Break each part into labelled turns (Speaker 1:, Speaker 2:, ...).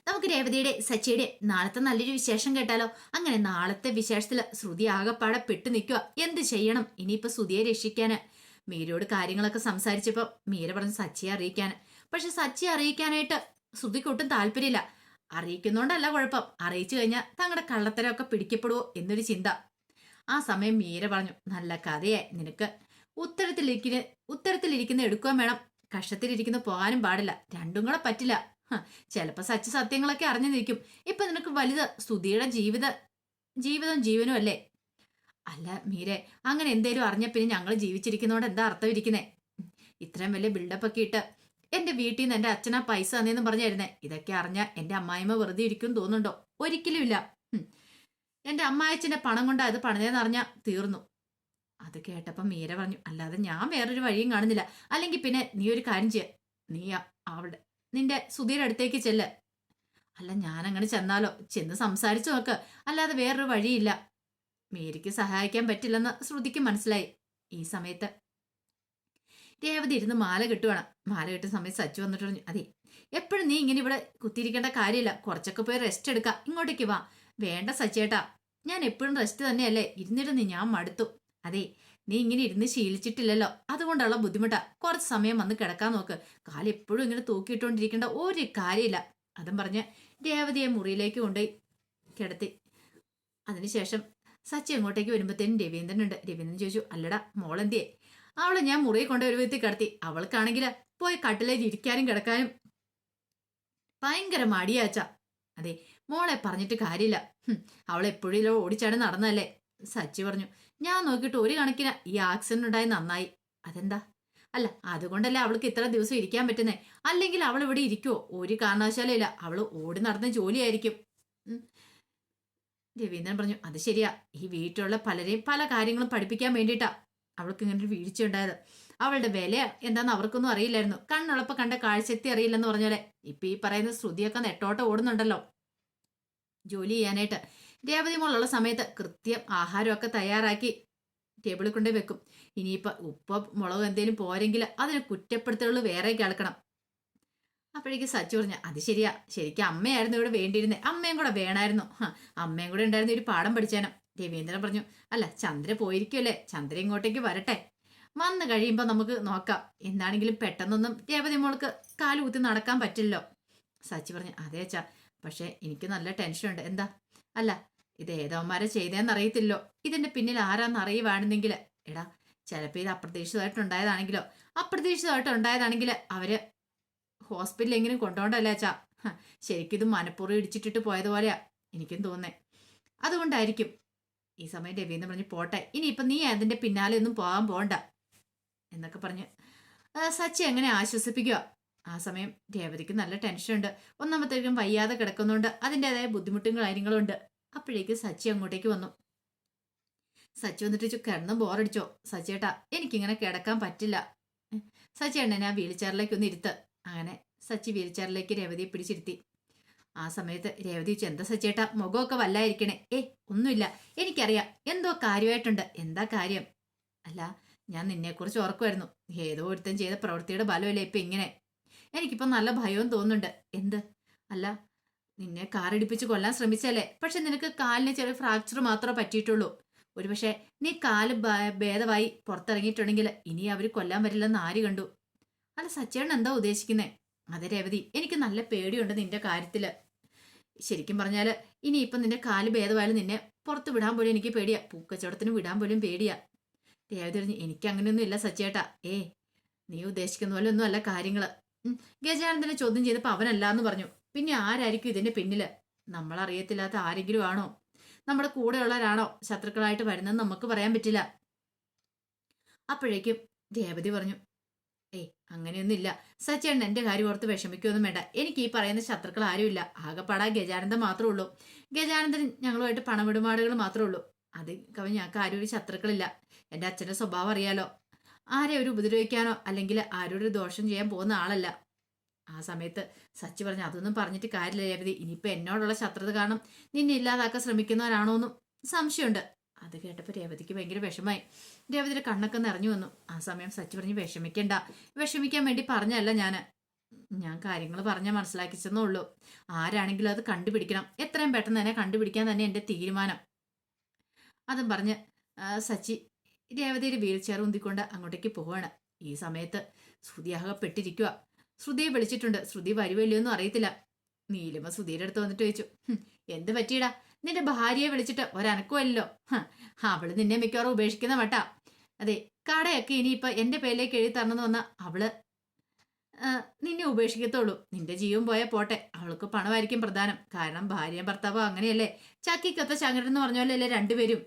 Speaker 1: നമുക്ക് രേവതിയുടെ സച്ചിയുടെ നാളത്തെ നല്ലൊരു വിശേഷം കേട്ടാലോ? അങ്ങനെ നാളത്തെ വിശേഷത്തില് ശ്രുതി ആകെപ്പാടെ പെട്ടു നിൽക്കുക. എന്ത് ചെയ്യണം ഇനിയിപ്പോ ശ്രുതിയെ രക്ഷിക്കാന്? മീരയോട് കാര്യങ്ങളൊക്കെ സംസാരിച്ചപ്പോ മീര പറഞ്ഞു സച്ചിയെ അറിയിക്കാന്. പക്ഷെ സച്ചിയെ അറിയിക്കാനായിട്ട് ശ്രുതിക്ക് ഒട്ടും താല്പര്യമില്ല. അറിയിക്കുന്നോണ്ടല്ല കുഴപ്പം, അറിയിച്ചു കഴിഞ്ഞാൽ തങ്ങളുടെ കള്ളത്തരമൊക്കെ പിടിക്കപ്പെടുവോ എന്നൊരു ചിന്ത. ആ സമയം മീര പറഞ്ഞു, നല്ല കഥയായി നിനക്ക്. ഉത്തരത്തിലിരിക്കുന്ന ഉത്തരത്തിലിരിക്കുന്ന എടുക്കുവാൻ വേണം, കഷത്തിലിരിക്കുന്ന പോകാനും പാടില്ല. രണ്ടും കൂടെ പറ്റില്ല. ചിലപ്പോ സത്യങ്ങളൊക്കെ അറിഞ്ഞു നിൽക്കും. ഇപ്പൊ നിനക്ക് വലുത് സ്തുതിയുടെ ജീവിതം ജീവനും അല്ലേ? അല്ല മീരെ, അങ്ങനെ എന്തേലും അറിഞ്ഞ പിന്നെ ഞങ്ങൾ ജീവിച്ചിരിക്കുന്നോണ്ട് എന്താ അർത്ഥം ഇരിക്കുന്നേ? ഇത്രയും വലിയ ബിൽഡപ്പ് ഒക്കെ ഇട്ട് എന്റെ വീട്ടിൽ നിന്ന് എന്റെ അച്ഛനാ പൈസ തന്നേന്ന് പറഞ്ഞായിരുന്നേ. ഇതൊക്കെ അറിഞ്ഞ എന്റെ അമ്മായിമ്മ വെറുതെ ഇരിക്കും തോന്നുന്നുണ്ടോ? ഒരിക്കലും ഇല്ല. എന്റെ അമ്മായച്ചന്റെ പണം കൊണ്ടാ അത് പണിതേന്ന് അറിഞ്ഞാ തീർന്നു. അത് കേട്ടപ്പം മീര പറഞ്ഞു, അല്ലാതെ ഞാൻ വേറൊരു വഴിയും കാണുന്നില്ല. അല്ലെങ്കിൽ പിന്നെ നീ ഒരു കാര്യം ചെയ്യ, നീ അവളുടെ നിന്റെ സുധീരുടെ അടുത്തേക്ക് ചെല്ല്. അല്ല ഞാൻ അങ്ങനെ ചെന്നാലോ? ചെന്ന് സംസാരിച്ചു നോക്ക്, അല്ലാതെ വേറൊരു വഴിയില്ല. മേരിക്ക് സഹായിക്കാൻ പറ്റില്ലെന്ന് ശ്രുതിക്ക് മനസ്സിലായി. ഈ സമയത്ത് രേവതി ഇരുന്ന് മാല കെട്ടുവാണ്. മാല കെട്ടുന്ന സമയത്ത് സച്ചു വന്നിട്ട് പറഞ്ഞു, അതെ എപ്പോഴും നീ ഇങ്ങനെ ഇവിടെ കുത്തിയിരിക്കേണ്ട കാര്യമില്ല, കുറച്ചൊക്കെ പോയി റെസ്റ്റ് എടുക്കാം, ഇങ്ങോട്ടേക്ക് വാ. വേണ്ട സച്ചേട്ടാ, ഞാൻ എപ്പോഴും റെസ്റ്റ് തന്നെയല്ലേ, ഇരുന്നിരുന്ന് ഞാൻ മടുത്തു. അതെ നീ ഇങ്ങനെ ഇരുന്ന് ശീലിച്ചിട്ടില്ലല്ലോ, അതുകൊണ്ടുള്ള ബുദ്ധിമുട്ടാ. കുറച്ച് സമയം വന്ന് കിടക്കാൻ നോക്ക്, കാലെപ്പോഴും ഇങ്ങനെ തൂക്കിയിട്ടുകൊണ്ടിരിക്കേണ്ട ഒരു കാര്യമില്ല. അതും പറഞ്ഞ് രേവതിയെ മുറിയിലേക്ക് കൊണ്ടുപോയി കിടത്തി. അതിനുശേഷം സച്ചി അങ്ങോട്ടേക്ക് വരുമ്പോഴത്തേനും രവീന്ദ്രനുണ്ട്. രവീന്ദ്രൻ ചോദിച്ചു, അല്ലടാ മോളെന്തിയെ? അവളെ ഞാൻ മുറിയിൽ കൊണ്ട് ഒരു വിധത്തിൽ കിടത്തി. അവൾക്കാണെങ്കിൽ പോയി കട്ടിലേൽ ഇരിക്കാനും കിടക്കാനും ഭയങ്കര മടിയാച്ച. അതെ മോളെ പറഞ്ഞിട്ട് കാര്യമില്ല, അവളെപ്പോഴും ഓടിച്ചാടി നടന്നല്ലേ. സച്ചി പറഞ്ഞു, ഞാൻ നോക്കിയിട്ട് ഒരു കണക്കിന് ഈ ആക്സിഡന്റ് ഉണ്ടായി നന്നായി. അതെന്താ? അല്ല അതുകൊണ്ടല്ലേ അവൾക്ക് ഇത്ര ദിവസം ഇരിക്കാൻ പറ്റുന്നേ, അല്ലെങ്കിൽ അവൾ ഇവിടെ ഇരിക്കുവോ? ഒരു കാരണവശാലും ഇല്ല, അവള് ഓടി നടന്ന ജോലിയായിരിക്കും. രവീന്ദ്രൻ പറഞ്ഞു, അത് ശരിയാ, ഈ വീട്ടിലുള്ള പലരെയും പല കാര്യങ്ങളും പഠിപ്പിക്കാൻ വേണ്ടിയിട്ടാ അവൾക്ക് ഇങ്ങനെ ഒരു വീഴ്ച ഉണ്ടായത്. അവളുടെ വില എന്താന്ന് അവർക്കൊന്നും അറിയില്ലായിരുന്നു. കണ്ണുളപ്പം കണ്ട കാഴ്ചശക്തി അറിയില്ലെന്ന് പറഞ്ഞോലെ ഇപ്പൊ ഈ പറയുന്ന ശ്രുതിയൊക്കെ നെട്ടോട്ട് ഓടുന്നുണ്ടല്ലോ ജോലി ചെയ്യാനായിട്ട്. രേവതി മോളുള്ള സമയത്ത് കൃത്യം ആഹാരമൊക്കെ തയ്യാറാക്കി ടേബിളിൽ കൊണ്ടേ വെക്കും. ഇനിയിപ്പൊ ഉപ്പ് മുളക് എന്തേലും പോരെങ്കിൽ അതിന് കുറ്റപ്പെടുത്തലുകൾ വേറെ കേൾക്കണം. അപ്പോഴേക്ക് സച്ചു പറഞ്ഞു, അത് ശരിയാ, ശരിക്കും അമ്മയായിരുന്നു ഇവിടെ വേണ്ടിയിരുന്നേ, അമ്മയും കൂടെ വേണമായിരുന്നു. അമ്മയും കൂടെ ഉണ്ടായിരുന്ന ഒരു പാഠം പഠിച്ചാനോ. രവീന്ദ്രൻ പറഞ്ഞു, അല്ല ചന്ദ്ര പോയിരിക്കുമല്ലേ, ചന്ദ്ര ഇങ്ങോട്ടേക്ക് വരട്ടെ, വന്നു കഴിയുമ്പോൾ നമുക്ക് നോക്കാം. എന്താണെങ്കിലും പെട്ടെന്നൊന്നും രേവതി മോൾക്ക് കാലുകുത്തി നടക്കാൻ പറ്റില്ലല്ലോ. സച്ചി പറഞ്ഞു, അതെ അച്ഛാ, പക്ഷെ എനിക്ക് നല്ല ടെൻഷനുണ്ട്. എന്താ? അല്ല ഇത് ഏതോമാരെ ചെയ്തേന്നറിയത്തില്ലോ, ഇതിന്റെ പിന്നിൽ ആരാന്ന് അറിയുവാണെന്നെങ്കിൽ. എടാ ചിലപ്പോൾ ഇത് അപ്രതീക്ഷിതമായിട്ടുണ്ടായതാണെങ്കിൽ അവര് ഹോസ്പിറ്റലിൽ എങ്കിലും കൊണ്ടുപോകണ്ടല്ലേ അച്ഛാ. ശരിക്കും ഇത് മനഃപൂർവ്വം ഇടിച്ചിട്ടിട്ട് പോയതുപോലെയാ എനിക്കും തോന്നേ, അതുകൊണ്ടായിരിക്കും. ഈ സമയം രവീന്ദ്രൻ പറഞ്ഞു, പോട്ടെ, ഇനിയിപ്പം നീ അതിന്റെ പിന്നാലെ ഒന്നും പോകാൻ പോകണ്ട എന്നൊക്കെ പറഞ്ഞ് സച്ചി എങ്ങനെ ആശ്വസിപ്പിക്കുക. ആ സമയം രേവതിക്ക് നല്ല ടെൻഷനുണ്ട്. ഒന്നാമത്തേക്കും വയ്യാതെ കിടക്കുന്നുണ്ട്, അതിൻ്റെതായ ബുദ്ധിമുട്ടും കാര്യങ്ങളും ഉണ്ട്. അപ്പോഴേക്ക് സച്ചി അങ്ങോട്ടേക്ക് വന്നു. സച്ചി വന്നിട്ട് കിടന്നും ബോറടിച്ചോ? സച്ചിയേട്ടാ എനിക്കിങ്ങനെ കിടക്കാൻ പറ്റില്ല. സച്ചി എണ്ണനെ ആ വീൽ ചെയറിലേക്ക് ഒന്ന് ഇരുത്ത്. അങ്ങനെ സച്ചി വീൽ ചെയറിലേക്ക് രേവതിയെ പിടിച്ചിരുത്തി. ആ സമയത്ത് രേവതി ചോദിച്ചു, എന്താ സച്ചേട്ടാ മുഖമൊക്കെ വല്ലായിരിക്കണേ? ഒന്നുമില്ല, എനിക്കറിയാം എന്തോ കാര്യമായിട്ടുണ്ട്. എന്താ കാര്യം? അല്ല ഞാൻ നിന്നെക്കുറിച്ച് ഓർക്കുമായിരുന്നു, ഏതോ ഒരുത്തൻ ചെയ്ത പ്രവൃത്തിയുടെ ബലമല്ലേ ഇപ്പൊ ഇങ്ങനെ. എനിക്കിപ്പോ നല്ല ഭയവും തോന്നുന്നുണ്ട്. എന്ത്? അല്ല നിന്നെ കാറിടിപ്പിച്ച് കൊല്ലാൻ ശ്രമിച്ചല്ലേ, പക്ഷെ നിനക്ക് കാലിന് ചെറിയ ഫ്രാക്ചർ മാത്രമേ പറ്റിയിട്ടുള്ളൂ. ഒരുപക്ഷെ നീ കാല് ഭേദമായി പുറത്തിറങ്ങിയിട്ടുണ്ടെങ്കിൽ ഇനി അവര് കൊല്ലാൻ വരില്ലെന്ന് ആര് കണ്ടു? അല്ല സച്ചേട്ടൻ എന്താ ഉദ്ദേശിക്കുന്നേ? അതെ രേവതി, എനിക്ക് നല്ല പേടിയുണ്ട് നിന്റെ കാര്യത്തില്. ശരിക്കും പറഞ്ഞാല് ഇനിയിപ്പം നിന്റെ കാല് ഭേദമായാലും നിന്നെ പുറത്ത് വിടാൻ പോലും എനിക്ക് പേടിയാ, പൂക്കച്ചവടത്തിന് വിടാൻ പോലും പേടിയാ. രേവതി പറഞ്ഞു, എനിക്ക് അങ്ങനെയൊന്നും ഇല്ല സച്ചേട്ടാ. നീ ഉദ്ദേശിക്കുന്ന പോലെ ഒന്നും അല്ല കാര്യങ്ങള്. ഗജാനന്ദനെ ചോദ്യം ചെയ്തപ്പോ അവനല്ലാന്ന് പറഞ്ഞു. പിന്നെ ആരായിരിക്കും ഇതിന്റെ പിന്നില്? നമ്മളറിയത്തില്ലാത്ത ആരെങ്കിലും ആണോ? നമ്മുടെ കൂടെയുള്ളവരാണോ ശത്രുക്കളായിട്ട് വരുന്നതെന്ന് നമുക്ക് പറയാൻ പറ്റില്ല. അപ്പോഴേക്കും രേവതി പറഞ്ഞു, അങ്ങനെയൊന്നും ഇല്ല സച്ചേട്ടൻ, എന്റെ കാര്യം ഓർത്ത് വിഷമിക്കൊന്നും വേണ്ട. എനിക്ക് ഈ പറയുന്ന ശത്രുക്കൾ ആരുമില്ല, ആകെപ്പാടാ ഗജാനന്ദൻ മാത്രമേ ഉള്ളൂ. ഗജാനന്ദൻ ഞങ്ങളുമായിട്ട് പണമിടപാടുകൾ മാത്രമേ ഉള്ളൂ. അത് കവിഞ്ഞ് ഞങ്ങൾക്ക് ആരും ഒരു ശത്രുക്കളില്ല. എന്റെ അച്ഛന്റെ സ്വഭാവം അറിയാലോ, ആരെ ഒരു ഉപദ്രവിക്കാനോ അല്ലെങ്കിൽ ആരോടൊരു ദോഷം ചെയ്യാൻ പോകുന്ന ആളല്ല. ആ സമയത്ത് സച്ചി പറഞ്ഞു, അതൊന്നും പറഞ്ഞിട്ട് കാര്യമില്ല രേവതി, ഇനിയിപ്പോ എന്നോടുള്ള ശത്രുത കാരണം നിന്നെ ഇല്ലാതാക്കാൻ ശ്രമിക്കുന്നവരാണോന്നും സംശയമുണ്ട്. അത് കേട്ടപ്പോൾ രേവതിക്ക് ഭയങ്കര വിഷമായി. രേവതിയുടെ കണ്ണൊക്കെ നിറഞ്ഞു വന്നു. ആ സമയം സച്ചി പറഞ്ഞു, വിഷമിക്കണ്ട, വിഷമിക്കാൻ വേണ്ടി പറഞ്ഞല്ല ഞാന്. ഞാൻ കാര്യങ്ങൾ പറഞ്ഞാൽ മനസ്സിലാക്കിച്ചെന്നേ ഉള്ളൂ. ആരാണെങ്കിലും അത് കണ്ടുപിടിക്കണം. എത്രയും പെട്ടെന്ന് തന്നെ കണ്ടുപിടിക്കാൻ തന്നെ എൻ്റെ തീരുമാനം. അതും പറഞ്ഞ് സച്ചി രേവതി ഒരു വീൽ ചെയർ ഉന്തിക്കൊണ്ട് അങ്ങോട്ടേക്ക് പോവാണ്. ഈ സമയത്ത് ശ്രുതി ആകപ്പെട്ടിരിക്കുക. ശ്രുതിയെ വിളിച്ചിട്ടുണ്ട്. ശ്രുതി വരുമല്ലോ എന്നും അറിയത്തില്ല. നീലിമ ശ്രുതിയുടെ അടുത്ത് വന്നിട്ട് ചോദിച്ചു, എന്ത് പറ്റിയിടാ? നിന്റെ ഭാര്യയെ വിളിച്ചിട്ട് ഒരനക്കുമല്ലോ. അവള് നിന്നെ മിക്കവാറും ഉപേക്ഷിക്കുന്ന വട്ടാ. അതെ, കടയൊക്കെ ഇനിയിപ്പൊ എന്റെ പേരിലേക്ക് എഴുതി തരണമെന്ന് വന്ന അവള് നിന്നെ ഉപേക്ഷിക്കത്തുള്ളൂ. നിന്റെ ജീവൻ പോയാൽ പോട്ടെ, അവൾക്ക് പണമായിരിക്കും പ്രധാനം. കാരണം ഭാര്യയും ഭർത്താവോ അങ്ങനെയല്ലേ. ചക്കിക്കൊത്ത ചങ്ങരെന്ന് പറഞ്ഞ പോലെ അല്ലേ രണ്ടുപേരും.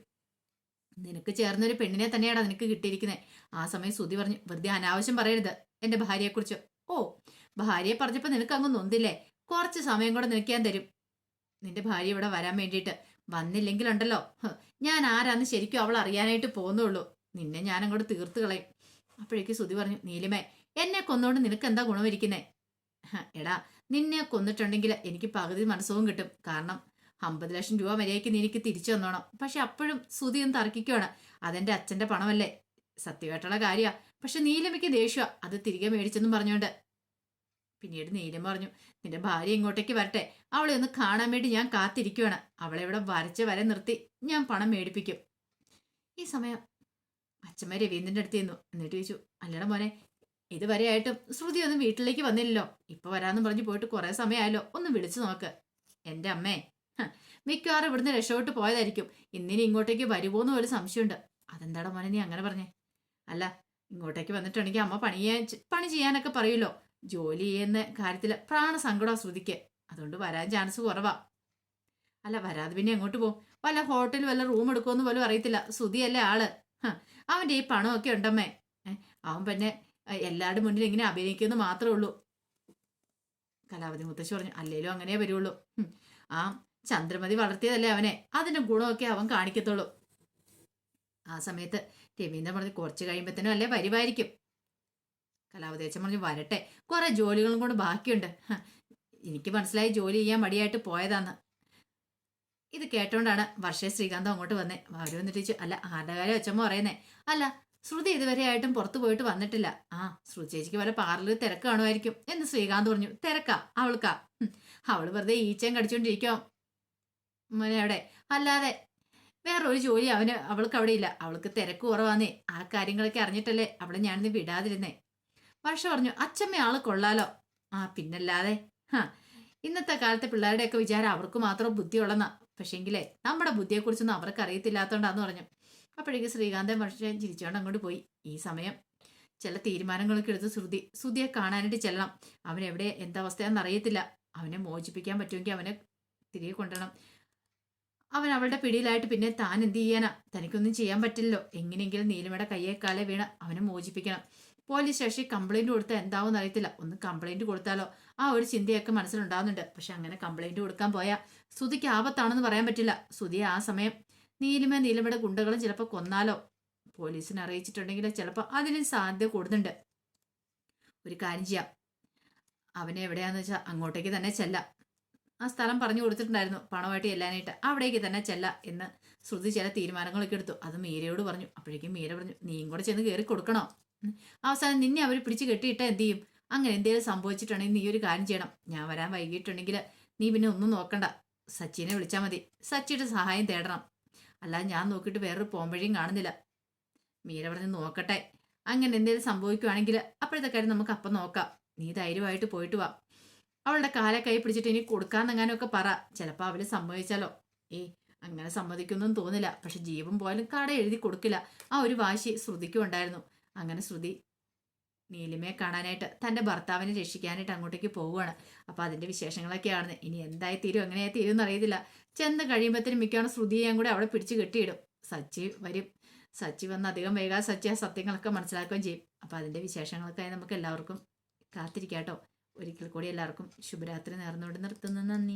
Speaker 1: നിനക്ക് ചേർന്നൊരു പെണ്ണിനെ തന്നെയാണ് നിനക്ക് കിട്ടിയിരിക്കുന്നത്. ആ സമയം ശ്രുതി പറഞ്ഞു, വെറുതെ അനാവശ്യം പറയരുത് എന്റെ ഭാര്യയെക്കുറിച്ച്. ഓ, ഭാര്യയെ പറഞ്ഞപ്പോ നിനക്ക് അങ്ങ് നൊന്തില്ലേ? കുറച്ച് സമയം കൂടെ നിനക്ക് ഞാൻ തരും നിന്റെ ഭാര്യ ഇവിടെ വരാൻ വേണ്ടിയിട്ട്. വന്നില്ലെങ്കിലുണ്ടല്ലോ ഞാൻ ആരാന്ന് ശരിക്കും അവൾ അറിയാനായിട്ട് പോകുന്നുള്ളൂ. നിന്നെ ഞാൻ അങ്ങോട്ട് തീർത്ത് കളയും. അപ്പോഴേക്ക് ശ്രുതി പറഞ്ഞു, നീലിമേ, എന്നെ കൊന്നുകൊണ്ട് നിനക്ക് എന്താ ഗുണമിരിക്കുന്നേ? എടാ, നിന്നെ കൊന്നിട്ടുണ്ടെങ്കിൽ എനിക്ക് പകുതി മനസ്സവും കിട്ടും. കാരണം 50 ലക്ഷം രൂപ മര്യാദയ്ക്ക് നീ എനിക്ക് തിരിച്ചു തന്നോണം. പക്ഷെ അപ്പോഴും ശ്രുതിയും തർക്കിക്കുകയാണ്. അതെന്റെ അച്ഛന്റെ പണമല്ലേ, സത്യമായിട്ടുള്ള കാര്യമാ. പക്ഷെ നീലിമയ്ക്ക് ദേഷ്യ അത് തിരികെ മേടിച്ചെന്നും പറഞ്ഞോണ്ട്. പിന്നീട് നീലിമ പറഞ്ഞു, നിന്റെ ഭാര്യ ഇങ്ങോട്ടേക്ക് വരട്ടെ, അവളെ ഒന്ന് കാണാൻ വേണ്ടി ഞാൻ കാത്തിരിക്കുകയാണ്. അവളെ ഇവിടെ വരച്ച് വരെ നിർത്തി ഞാൻ പണം മേടിപ്പിക്കും. ഈ സമയം അച്ഛമ്മ രവീന്ദ്രന്റെ അടുത്ത് ചെന്നു. എന്നിട്ട് ചോദിച്ചു, അല്ലട മോനെ, ഇതുവരെ ആയിട്ടും ശ്രുതി ഒന്നും വീട്ടിലേക്ക് വന്നില്ലല്ലോ. ഇപ്പൊ വരാന്ന് പറഞ്ഞു പോയിട്ട് കുറെ സമയമായല്ലോ. ഒന്ന് വിളിച്ചു നോക്ക്. എന്റെ അമ്മേ, മിക്കവാറും ഇവിടുന്ന് രക്ഷപ്പെട്ട് പോയതായിരിക്കും. ഇന്നിനി ഇങ്ങോട്ടേക്ക് വരുമോന്ന് ഒരു സംശയമുണ്ട്. അതെന്താടാ മോനെ നീ അങ്ങനെ പറഞ്ഞേ? അല്ല, ഇങ്ങോട്ടേക്ക് വന്നിട്ടുണ്ടെങ്കിൽ അമ്മ പണി ചെയ്യാനൊക്കെ പറയുമല്ലോ. ജോലി ചെയ്യുന്ന കാര്യത്തില് പ്രാണസങ്കടം ശ്രുതിക്ക്. അതുകൊണ്ട് വരാൻ ചാൻസ് കുറവാ. അല്ല, വരാതെ പിന്നെ എങ്ങോട്ട് പോകും? വല്ല ഹോട്ടലിൽ വല്ല റൂം എടുക്കുമെന്ന് പോലും അറിയത്തില്ല. ശ്രുതിയല്ലേ ആള്. അവന്റെ ഈ പണമൊക്കെ ഉണ്ടമ്മേ. അവൻ പിന്നെ എല്ലാവരുടെ മുന്നിൽ ഇങ്ങനെ അഭിനയിക്കുമെന്ന് മാത്രമേ ഉള്ളൂ. കലാവതി മുത്തശ്ശി പറഞ്ഞു, അല്ലേലും അങ്ങനെ വരുള്ളൂ. ആ ചന്ദ്രമതി വളർത്തിയതല്ലേ അവനെ, അതിന്റെ ഗുണമൊക്കെ അവൻ കാണിക്കത്തുള്ളൂ. ആ സമയത്ത് രവീന്ദ്രൻ പറഞ്ഞു, കുറച്ച് കഴിയുമ്പത്തേനും അല്ലേ വരുമായിരിക്കും. കലാവതേച്ചൻ പറഞ്ഞു, വരട്ടെ, കുറെ ജോലികളും കൊണ്ട് ബാക്കിയുണ്ട്. എനിക്ക് മനസ്സിലായി ജോലി ചെയ്യാൻ മടിയായിട്ട് പോയതാന്ന്. ഇത് കേട്ടോണ്ടാണ് വർഷേ ശ്രീകാന്തം അങ്ങോട്ട് വന്നേ. അവര് വന്നിട്ട് ചോദിച്ചു, അല്ല ആരുടെ കാര്യം അച്ഛമ്മ പറയുന്നേ? അല്ല, ശ്രുതി ഇതുവരെ ആയിട്ടും പുറത്തു പോയിട്ട് വന്നിട്ടില്ല. ആ, ശ്രുതി ചേച്ചിക്ക് വല്ല പാർലറിൽ തിരക്ക് കാണുമായിരിക്കും എന്ന് ശ്രീകാന്ത് പറഞ്ഞു. തിരക്കാ അവൾക്കാ? അവള് വെറുതെ ഈച്ചയും കടിച്ചോണ്ടിരിക്കും മോനെ അവിടെ. അല്ലാതെ വേറെ ഒരു ജോലി അവൾക്ക് അവിടെ ഇല്ല. അവൾക്ക് തിരക്ക് കുറവാന്നേ. ആ കാര്യങ്ങളൊക്കെ അറിഞ്ഞിട്ടല്ലേ അവളെ ഞാനിന്ന് വിടാതിരുന്നേ. വർഷ പറഞ്ഞു, അച്ഛമ്മ ആള് കൊള്ളാലോ. ആ, പിന്നല്ലാതെ. ഇന്നത്തെ കാലത്തെ പിള്ളേരുടെയൊക്കെ വിചാരം അവർക്ക് മാത്രം ബുദ്ധിയുള്ളെന്നാ. പക്ഷെങ്കിലേ നമ്മുടെ ബുദ്ധിയെക്കുറിച്ചൊന്നും അവർക്ക് അറിയത്തില്ലാത്തോണ്ടാന്ന് പറഞ്ഞു. അപ്പോഴേക്ക് ശ്രീകാന്തൻ വർഷം ചിരിച്ചോണ്ട് അങ്ങോട്ട് പോയി. ഈ സമയം ചില തീരുമാനങ്ങളൊക്കെ എടുത്ത് ശ്രുതിയെ കാണാനായിട്ട് ചെല്ലണം. അവൻ എവിടെ എന്തവസ്ഥയാണെന്ന് അറിയത്തില്ല. അവനെ മോചിപ്പിക്കാൻ പറ്റുമെങ്കിൽ അവനെ തിരികെ കൊണ്ടുവരണം. അവൻ അവളുടെ പിടിയിലായിട്ട് പിന്നെ താൻ എന്ത് ചെയ്യാനാ? തനിക്കൊന്നും ചെയ്യാൻ പറ്റില്ലല്ലോ. എങ്ങനെയെങ്കിലും നീലിമയുടെ കയ്യേക്കാലെ വീണ് അവനെ മോചിപ്പിക്കണം. പോലീസ് സ്റ്റേഷനിൽ കംപ്ലൈന്റ് കൊടുത്താൽ എന്താവും അറിയത്തില്ല. ഒന്ന് കംപ്ലൈന്റ് കൊടുത്താലോ? ആ ഒരു ചിന്തയൊക്കെ മനസ്സിലുണ്ടാവുന്നുണ്ട്. പക്ഷെ അങ്ങനെ കംപ്ലൈന്റ് കൊടുക്കാൻ പോയാൽ ശ്രുതിക്ക് ആപത്താണെന്ന് പറയാൻ പറ്റില്ല. ശ്രുതിയെ ആ സമയം നീലിമയുടെ ഗുണ്ടകളും ചിലപ്പോൾ കൊന്നാലോ? പോലീസിനെ അറിയിച്ചിട്ടുണ്ടെങ്കിൽ ചിലപ്പോൾ അതിന് സാധ്യത കൂടുന്നുണ്ട്. ഒരു കാര്യം ചെയ്യാം, അവനെ എവിടെയാന്ന് വെച്ചാൽ അങ്ങോട്ടേക്ക് തന്നെ ചെല്ലാം. ആ സ്ഥലം പറഞ്ഞു കൊടുത്തിട്ടുണ്ടായിരുന്നു പണമായിട്ട് ചെല്ലാനായിട്ട്. അവിടേക്ക് തന്നെ ചെല്ല എന്ന് ശ്രുതി ചില തീരുമാനങ്ങളൊക്കെ എടുത്തു. അത് മീരയോട് പറഞ്ഞു. അപ്പോഴേക്കും മീര പറഞ്ഞു, നീയും കൂടെ ചെന്ന് കയറി കൊടുക്കണോ? അവസാനം നിന്നെ അവർ പിടിച്ച് കെട്ടിയിട്ടാ എന്ത് ചെയ്യും? അങ്ങനെ എന്തെങ്കിലും സംഭവിച്ചിട്ടുണ്ടെങ്കിൽ നീ ഒരു കാര്യം ചെയ്യണം. ഞാൻ വരാൻ വൈകിട്ടുണ്ടെങ്കിൽ നീ പിന്നെ ഒന്നും നോക്കണ്ട, സച്ചിനെ വിളിച്ചാൽ മതി. സച്ചിയുടെ സഹായം തേടണം. അല്ലാതെ ഞാൻ നോക്കിയിട്ട് വേറൊരു പോംവഴിയും കാണുന്നില്ല. മീര പറഞ്ഞ്, നോക്കട്ടെ, അങ്ങനെ എന്തെങ്കിലും സംഭവിക്കുവാണെങ്കിൽ അപ്പോഴത്തെ കാര്യം നമുക്ക് അപ്പം നോക്കാം. നീ ധൈര്യമായിട്ട് പോയിട്ട് വാ. അവളുടെ കാലെ കൈ പിടിച്ചിട്ട് ഇനി കൊടുക്കാന്നെങ്ങാനൊക്കെ പറ. ചിലപ്പോൾ അവര് സമ്മതിച്ചാലോ? അങ്ങനെ സമ്മതിക്കൊന്നും തോന്നില്ല. പക്ഷെ ജീവൻ പോയാലും കട എഴുതി കൊടുക്കില്ല. ആ ഒരു വാശി ശ്രുതിക്കും ഉണ്ടായിരുന്നു. അങ്ങനെ ശ്രുതി നീലിമയെ കാണാനായിട്ട് തൻ്റെ ഭർത്താവിനെ രക്ഷിക്കാനായിട്ട് അങ്ങോട്ടേക്ക് പോവുകയാണ്. അപ്പോൾ അതിൻ്റെ വിശേഷങ്ങളൊക്കെയാണ്. ഇനി എന്തായി തീരും എങ്ങനെയായി തീരും എന്നറിയത്തില്ല. ചെന്ന് കഴിയുമ്പോഴത്തേനും മിക്കവാറും ശ്രുതിയെയും കൂടെ അവിടെ പിടിച്ച് കെട്ടിയിടും. സച്ചി വരും. സച്ചി വന്ന് അധികം വൈകാതെ സച്ചി ആ സത്യങ്ങളൊക്കെ മനസ്സിലാക്കുകയും ചെയ്യും. അപ്പോൾ അതിൻ്റെ വിശേഷങ്ങൾക്കായി നമുക്ക് എല്ലാവർക്കും കാത്തിരിക്കാം കേട്ടോ. ഒരിക്കൽ കൂടി എല്ലാവർക്കും ശുഭരാത്രി നേർന്നുകൊണ്ട് നിർത്തുന്നു. നന്ദി.